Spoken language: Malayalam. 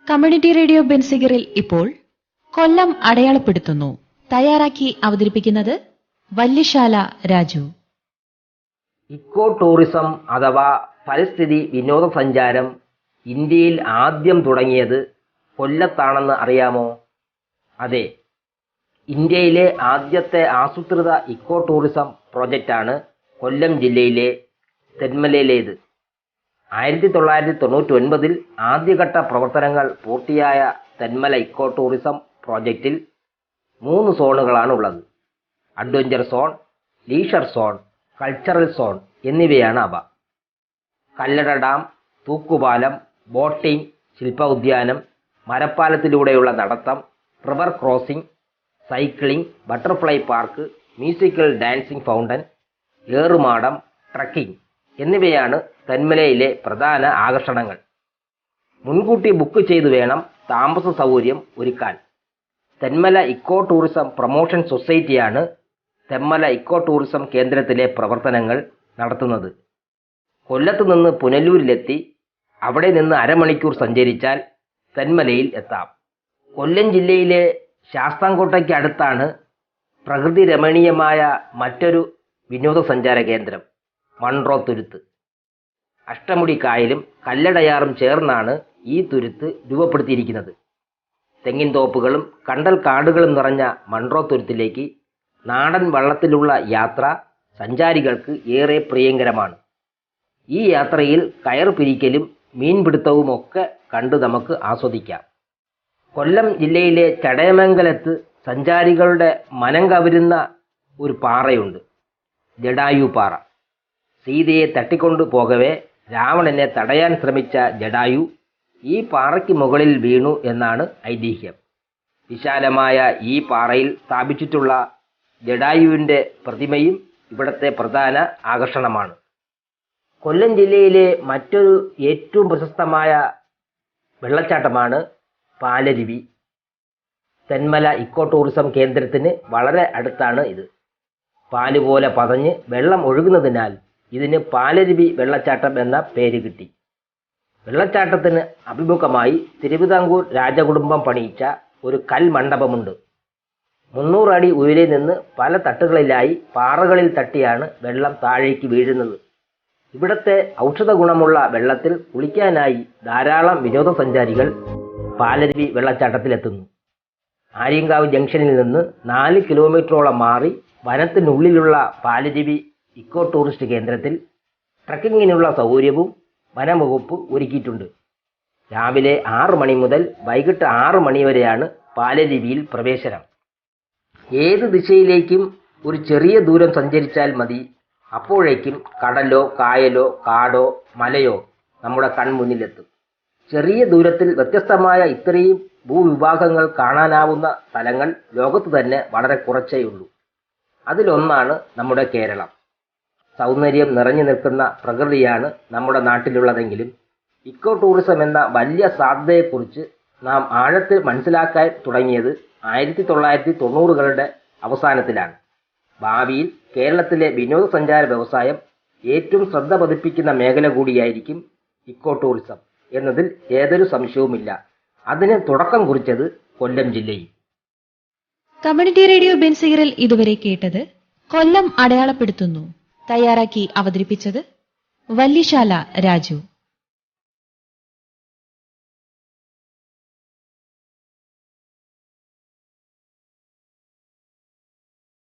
കമ്മ്യൂണിറ്റി റേഡിയോ ബെൻസിഗറിൽ ഇപ്പോൾ കൊല്ലം അടയാളപ്പെടുത്തുന്നു. തയ്യാറാക്കി അവതരിപ്പിക്കുന്നത് വല്യശാല രാജു. ഇക്കോ ടൂറിസം അഥവാ പരിസ്ഥിതി വിനോദസഞ്ചാരം ഇന്ത്യയിൽ ആദ്യം തുടങ്ങിയത് കൊല്ലത്താണെന്ന് അറിയാമോ? അതെ, ഇന്ത്യയിലെ ആദ്യത്തെ ആസൂത്രിത ഇക്കോ ടൂറിസം പ്രോജക്റ്റാണ് കൊല്ലം ജില്ലയിലെ തെന്മലയിലേത്. 1999 ആദ്യഘട്ട പ്രവർത്തനങ്ങൾ പൂർത്തിയായ തെന്മല ഇക്കോ ടൂറിസം പ്രോജക്റ്റിൽ 3 സോണുകളാണ് ഉള്ളത്. Adventure zone, leisure zone, cultural zone എന്നിവയാണ് അവ. കല്ലട ഡാം, തൂക്കുപാലം, ബോട്ടിംഗ്, ശില്പ ഉദ്യാനം, മരപ്പാലത്തിലൂടെയുള്ള നടത്തം, river crossing, cycling, butterfly park, musical dancing fountain, ഏറുമാടം, ട്രക്കിംഗ് എന്നിവയാണ് തെന്മലയിലെ പ്രധാന ആകർഷണങ്ങൾ. മുൻകൂട്ടി ബുക്ക് ചെയ്തു വേണം താമസ സൗകര്യം ഒരുക്കാൻ. തെന്മല ഇക്കോ ടൂറിസം പ്രൊമോഷൻ സൊസൈറ്റിയാണ് തെന്മല ഇക്കോ ടൂറിസം കേന്ദ്രത്തിലെ പ്രവർത്തനങ്ങൾ നടത്തുന്നത്. കൊല്ലത്ത് നിന്ന് പുനലൂരിലെത്തി അവിടെ നിന്ന് അരമണിക്കൂർ സഞ്ചരിച്ചാൽ തെന്മലയിൽ എത്താം. കൊല്ലം ജില്ലയിലെ ശാസ്താംകോട്ടയ്ക്ക് അടുത്താണ് പ്രകൃതി രമണീയമായ മറ്റൊരു വിനോദസഞ്ചാര കേന്ദ്രം മൺട്രോ തുരുത്ത്. അഷ്ടമുടി കായലും കല്ലടയാറും ചേർന്നാണ് ഈ തുരുത്ത് രൂപപ്പെടുത്തിയിരിക്കുന്നത്. തെങ്ങിൻ തോപ്പുകളും കണ്ടൽ കാടുകളും നിറഞ്ഞ മൺട്രോ തുരുത്തിലേക്ക് നാടൻ വള്ളത്തിലുള്ള യാത്ര സഞ്ചാരികൾക്ക് ഏറെ പ്രിയങ്കരമാണ്. ഈ യാത്രയിൽ കയർ പിരിക്കലും മീൻപിടുത്തവുമൊക്കെ കണ്ട് നമുക്ക് ആസ്വദിക്കാം. കൊല്ലം ജില്ലയിലെ ചടയമംഗലത്ത് സഞ്ചാരികളുടെ മനം കവരുന്ന ഒരു പാറയുണ്ട്, ജടായു പാറ. സീതയെ തട്ടിക്കൊണ്ടു പോകവേ രാവണനെ തടയാൻ ശ്രമിച്ച ജടായു ഈ പാറയ്ക്ക് മുകളിൽ വീണു എന്നാണ് ഐതിഹ്യം. വിശാലമായ ഈ പാറയിൽ സ്ഥാപിച്ചിട്ടുള്ള ജടായുവിൻ്റെ പ്രതിമയും ഇവിടുത്തെ പ്രധാന ആകർഷണമാണ്. കൊല്ലം ജില്ലയിലെ മറ്റൊരു ഏറ്റവും പ്രശസ്തമായ വെള്ളച്ചാട്ടമാണ് പാലരുവി. തെന്മല ഇക്കോ ടൂറിസം കേന്ദ്രത്തിന് വളരെ അടുത്താണ് ഇത്. പാലുപോലെ പതഞ്ഞ് വെള്ളം ഒഴുകുന്നതിനാൽ ഇതിന് പാലരുവി വെള്ളച്ചാട്ടം എന്ന പേര് കിട്ടി. വെള്ളച്ചാട്ടത്തിന് അഭിമുഖമായി തിരുവിതാംകൂർ രാജകുടുംബം പണിയിച്ച ഒരു കൽമണ്ഡപമുണ്ട്. 300 അടി ഉയരെ നിന്ന് പല തട്ടുകളിലായി പാറകളിൽ തട്ടിയാണ് വെള്ളം താഴേക്ക് വീഴുന്നത്. ഇവിടത്തെ ഔഷധ ഗുണമുള്ള വെള്ളത്തിൽ കുളിക്കാനായി ധാരാളം വിനോദസഞ്ചാരികൾ പാലരുവി വെള്ളച്ചാട്ടത്തിലെത്തുന്നു. ആര്യങ്കാവ് ജംഗ്ഷനിൽ നിന്ന് 4 കിലോമീറ്ററോളം മാറി വനത്തിനുള്ളിലുള്ള പാലരുവി ഇക്കോ ടൂറിസ്റ്റ് കേന്ദ്രത്തിൽ ട്രക്കിങ്ങിനുള്ള സൗകര്യവും വനംവകുപ്പ് ഒരുക്കിയിട്ടുണ്ട്. രാവിലെ 6 മണി മുതൽ വൈകിട്ട് 6 മണി വരെയാണ് പാലരുവിയിൽ പ്രവേശനം. ഏത് ദിശയിലേക്കും ഒരു ചെറിയ ദൂരം സഞ്ചരിച്ചാൽ മതി, അപ്പോഴേക്കും കടലോ കായലോ കാടോ മലയോ നമ്മുടെ കൺമുന്നിലെത്തും. ചെറിയ ദൂരത്തിൽ വ്യത്യസ്തമായ ഇത്രയും ഭൂവിഭാഗങ്ങൾ കാണാനാവുന്ന സ്ഥലങ്ങൾ ലോകത്ത് തന്നെ വളരെ കുറച്ചേ ഉള്ളൂ. അതിലൊന്നാണ് നമ്മുടെ കേരളം. സൗന്ദര്യം നിറഞ്ഞു നിൽക്കുന്ന പ്രകൃതിയാണ് നമ്മുടെ നാട്ടിലുള്ളതെങ്കിലും ഇക്കോ ടൂറിസം എന്ന വലിയ സാധ്യതയെക്കുറിച്ച് നാം ആഴത്തിൽ മനസ്സിലാക്കാൻ തുടങ്ങിയത് 1990കളുടെ അവസാനത്തിലാണ്. ഭാവിയിൽ കേരളത്തിലെ വിനോദസഞ്ചാര വ്യവസായം ഏറ്റവും ശ്രദ്ധ പതിപ്പിക്കുന്ന മേഖല കൂടിയായിരിക്കും ഇക്കോ ടൂറിസം എന്നതിൽ ഏതൊരു സംശയവുമില്ല. അതിന് തുടക്കം കുറിച്ചത് കൊല്ലം ജില്ലയിൽ. കമ്മ്യൂണിറ്റി റേഡിയോ ബെൻസിഗറിൽ ഇതുവരെ കേട്ടത് കൊല്ലം അടയാളപ്പെടുത്തുന്നു. തയ്യാറാക്കി അവതരിപ്പിച്ചത് വല്യശാല രാജു.